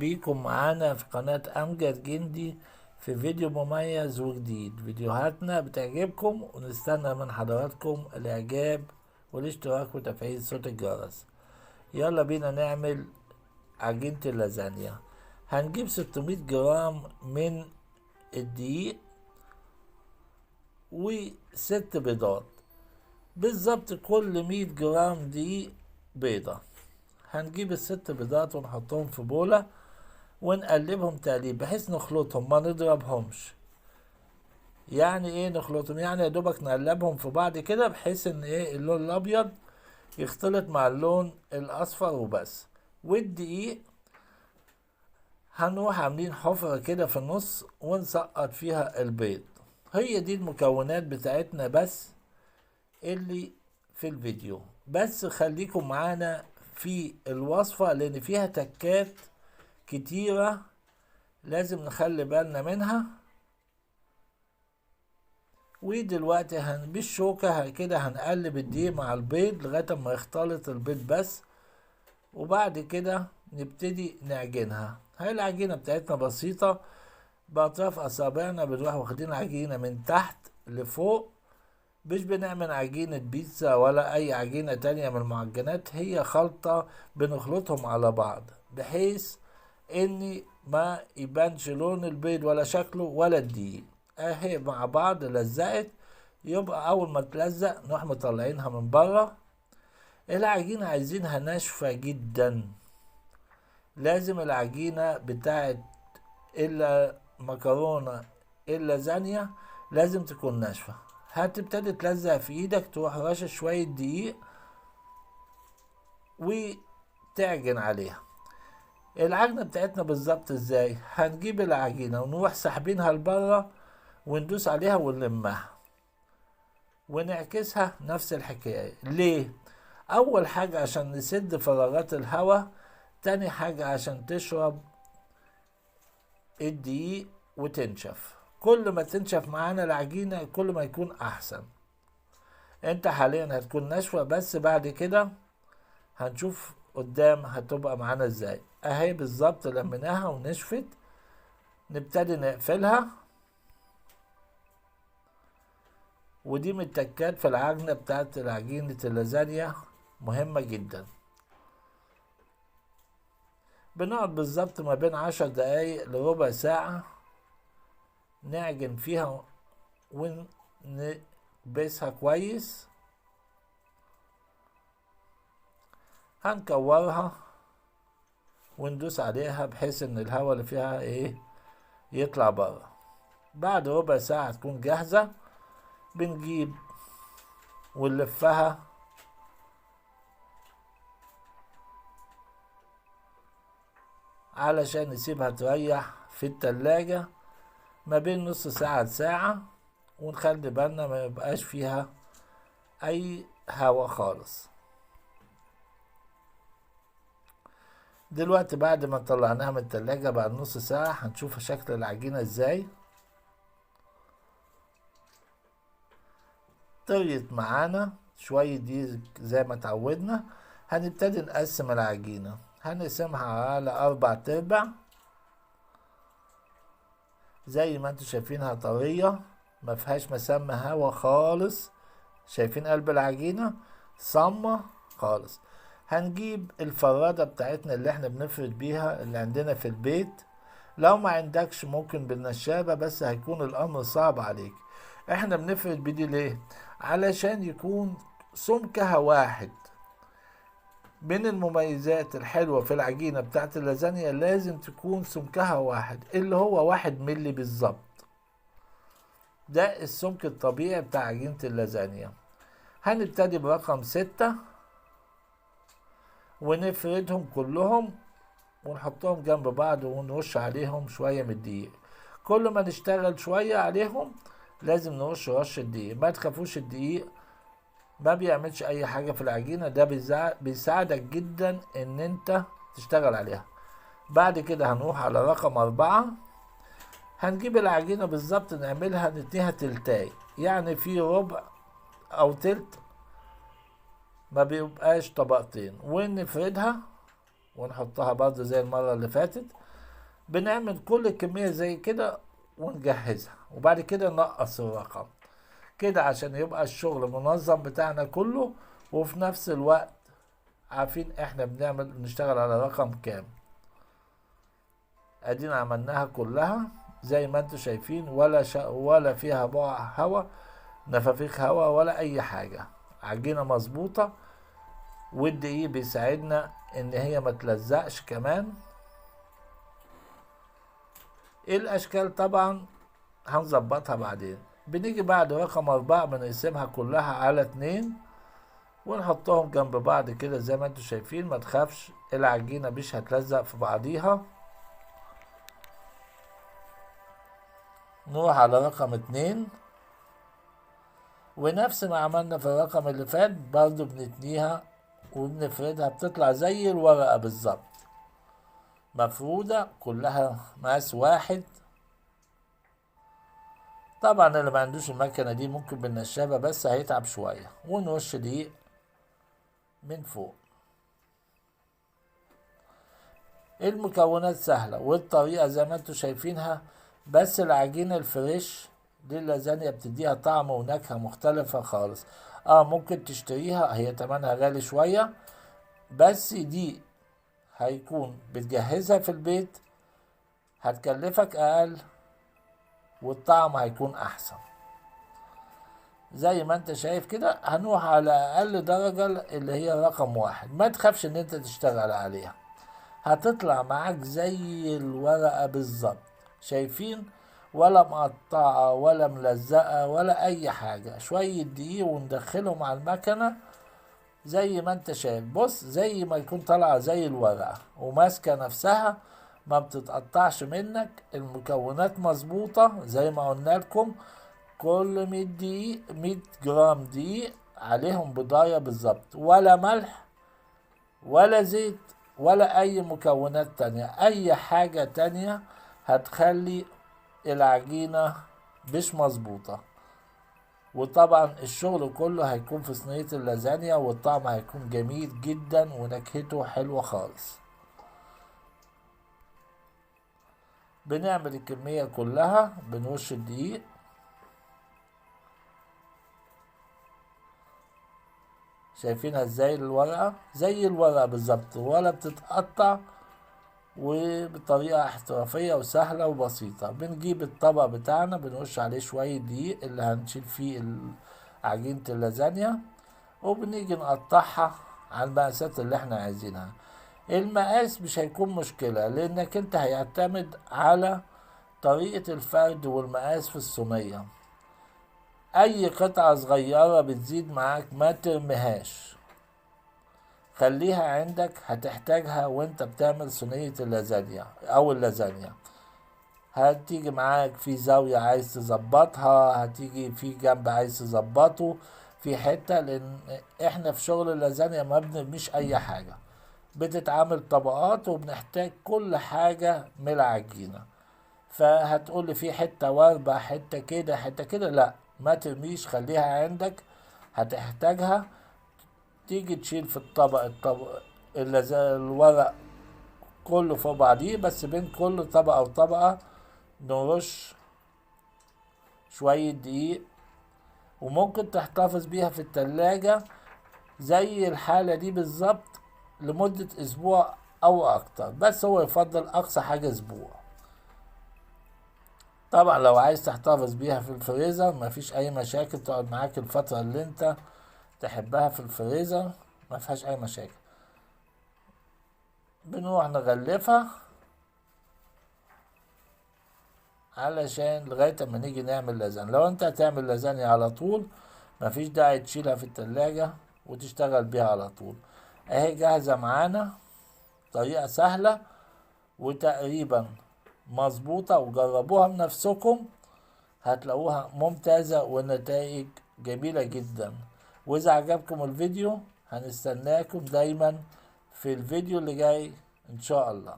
بيكم معانا في قناة أمجد جندي في فيديو مميز وجديد. فيديوهاتنا بتعجبكم ونستنى من حضراتكم الإعجاب والاشتراك وتفعيل صوت الجرس. يلا بينا نعمل عجينة اللازانيا. هنجيب 600 جرام من الدقيق و6 بيضات بالظبط. كل 100 جرام دقيق بيضة. هنجيب ال6 بيضات ونحطهم في بولة ونقلبهم تقليب بحيث نخلطهم ما نضربهمش. يعني ايه نخلطهم؟ يعني يا دوبك نقلبهم في بعض كده بحيث ان ايه اللون الابيض يختلط مع اللون الاصفر وبس. والدقيق هنروح عاملين حفرة كده في النص ونسقط فيها البيض. هي دي المكونات بتاعتنا بس اللي في الفيديو. بس خليكم معانا في الوصفة لان فيها تكات كتيرة لازم نخلي بالنا منها. ودلوقتي بالشوكة كده هنقلب الدقيق مع البيض لغاية ما يختلط البيض بس، وبعد كده نبتدي نعجنها. هاي العجينة بتاعتنا بسيطة، بأطراف أصابعنا بنروح واخدين عجينة من تحت لفوق. مش بنعمل عجينة بيتزا ولا أي عجينة تانية من المعجنات، هي خلطة بنخلطهم على بعض بحيث إن ما يبانش لون البيض ولا شكله ولا الدقيق. اهي مع بعض لزقت، يبقى اول ما تلزق نروح مطلعينها من بره. العجينة عايزينها ناشفة جدا. لازم العجينة بتاعت الا مكرونة اللازانيا لازم تكون ناشفة. هتبتدي تلزق في ايدك، تروح رشش شوية دقيق وتعجن عليها. العجنة بتاعتنا بالظبط ازاي؟ هنجيب العجينة ونروح سحبينها لبره وندوس عليها ونلمها ونعكسها نفس الحكاية. ليه؟ أول حاجة عشان نسد فراغات الهواء، تاني حاجة عشان تشرب الدقيق وتنشف. كل ما تنشف معانا العجينة كل ما يكون أحسن. انت حاليا هتكون ناشفة، بس بعد كده هنشوف قدام هتبقى معانا ازاي. اهي بالظبط لميناها ونشفت. نبتدي نقفلها، ودي من التكات في العجنة بتاعت عجينة اللازانيا، مهمة جدا. بنقعد بالظبط ما بين 10 دقايق لربع ساعة نعجن فيها ونبسها كويس. هنكورها وندوس عليها بحيث ان الهواء اللي فيها يطلع بره. بعد ربع ساعة تكون جاهزة. بنجيب ونلفها علشان نسيبها تريح في التلاجة ما بين نص ساعة لساعة، ونخلي بالنا ما يبقاش فيها اي هوا خالص. دلوقتي بعد ما طلعناها من التلاجة بعد نص ساعة هنشوف شكل العجينة ازاي. طريت معانا شوية دي زي ما تعودنا. هنبتدي نقسم العجينة، هنقسمها على 4 زي ما انتوا شايفينها طرية ما فيهاش مسام هوا خالص. شايفين قلب العجينة صامة خالص. هنجيب الفرادة بتاعتنا اللي احنا بنفرد بيها اللي عندنا في البيت. لو ما عندكش ممكن بالنشابة، بس هيكون الامر صعب عليك. احنا بنفرد بدي ليه؟ علشان يكون سمكها واحد. من المميزات الحلوة في العجينة بتاعت اللازانيا لازم تكون سمكها واحد، اللي هو 1 ملي بالظبط. ده السمك الطبيعي بتاع عجينة اللازانيا. هنبتدي برقم 6 ونفردهم كلهم ونحطهم جنب بعض ونرش عليهم شوية من الدقيق. كل ما نشتغل شوية عليهم لازم نرش رش الدقيق. ما تخافوش، الدقيق ما بيعملش اي حاجة في العجينة، ده بيساعدك جدا ان انت تشتغل عليها. بعد كده هنروح على رقم 4. هنجيب العجينة بالظبط نعملها نديها تلتاي، يعني في ربع او تلت، ما بيبقاش طبقتين، ونفردها ونحطها برضه زي المرة اللي فاتت. بنعمل كل كمية زي كده ونجهزها، وبعد كده نقص الرقم كده عشان يبقى الشغل منظم بتاعنا كله، وفي نفس الوقت عارفين احنا نشتغل على رقم كام. ادينا عملناها كلها زي ما انتوا شايفين، ولا فيها بقع هوا، نفافيخ هوا، ولا اي حاجة. عجينة مظبوطة، والدقيق بيساعدنا ان هي ما تلزقش كمان. الاشكال طبعا هنظبطها بعدين. بنيجي بعد رقم 4 بنقسمها كلها على 2 ونحطهم جنب بعض كده زي ما انتوا شايفين. ما تخافش، العجينة مش هتلزق في بعضيها. نروح على رقم 2، ونفس ما عملنا في الرقم اللي فات برضو بنتنيها وبنفردها، بتطلع زي الورقة بالظبط، مفرودة كلها مقاس واحد. طبعا اللي ما عندوش المكنة دي ممكن بالنشابة، بس هيتعب شوية. ونرش دقيق من فوق. المكونات سهلة والطريقة زي ما انتوا شايفينها، بس العجينة الفريش دي اللازانيا بتديها طعم ونكهة مختلفة خالص. ممكن تشتريها، هي تمنها غالي شوية، بس دي هيكون بتجهزها في البيت، هتكلفك اقل والطعم هيكون احسن. زي ما انت شايف كده هنروح على اقل درجة اللي هي رقم 1. ما تخافش ان انت تشتغل عليها، هتطلع معاك زي الورقة بالظبط. شايفين؟ ولا مقطعة ولا ملزقة ولا اي حاجة. شوية دقيق وندخلهم على المكنة زي ما انت شايف. بص، زي ما يكون طالعة زي الورقة وماسكة نفسها، ما بتتقطعش منك. المكونات مظبوطة زي ما قلنا لكم. كل 100 دقيق 100 جرام دقيق عليهم بضاية بالظبط، ولا ملح ولا زيت ولا اي مكونات تانية. اي حاجة تانية هتخلي العجينة مش مظبوطة. وطبعا الشغل كله هيكون في صينية اللازانيا، والطعم هيكون جميل جدا ونكهته حلوة خالص. بنعمل الكمية كلها، بنرش الدقيق. شايفينها ازاي؟ الورقة زي الورقة بالظبط، ولا بتتقطع، وبطريقة احترافية وسهلة وبسيطة. بنجيب الطبق بتاعنا، بنرش عليه شوية دقيق اللي هنشيل فيه عجينة اللازانيا، وبنيجي نقطعها على المقاسات اللي احنا عايزينها. المقاس مش هيكون مشكلة، لانك انت هيعتمد على طريقة الفرد والمقاس في الصينية. اي قطعة صغيرة بتزيد معاك ما ترميهاش، خليها عندك، هتحتاجها وانت بتعمل صينية اللازانيا او اللازانيا. هتيجي معاك في زاوية عايز تظبطها، هتيجي في جنب عايز تظبطه في حتة، لان احنا في شغل اللازانيا ما بنرميش اي حاجة، بتتعامل طبقات وبنحتاج كل حاجة من العجينة. فهتقول في حتة واربع، حتة كده حتة كده، لا ما ترميش، خليها عندك، هتحتاجها. تيجي تشيل في الطبق اللي زي الورق كله فوق بعضيه، بس بين كل طبقة وطبقة نرش شوية دقيق. وممكن تحتفظ بيها في التلاجة زي الحالة دي بالظبط لمدة اسبوع او اكتر، بس هو يفضل اقصى حاجة اسبوع. طبعا لو عايز تحتفظ بيها في الفريزر مفيش اي مشاكل، تقعد معاك الفترة اللي انت تحبها في الفريزر، مفيهاش اي مشاكل. بنروح نغلفها علشان لغاية اما نيجي نعمل لازانيا. لو انت هتعمل لازانيا على طول مفيش داعي تشيلها في التلاجة وتشتغل بيها على طول. اهي جاهزة معانا، طريقة سهلة وتقريبا مظبوطة، وجربوها بنفسكم هتلاقوها ممتازة والنتائج جميلة جدا. واذا عجبكم الفيديو هنستناكم دايما في الفيديو اللي جاي ان شاء الله.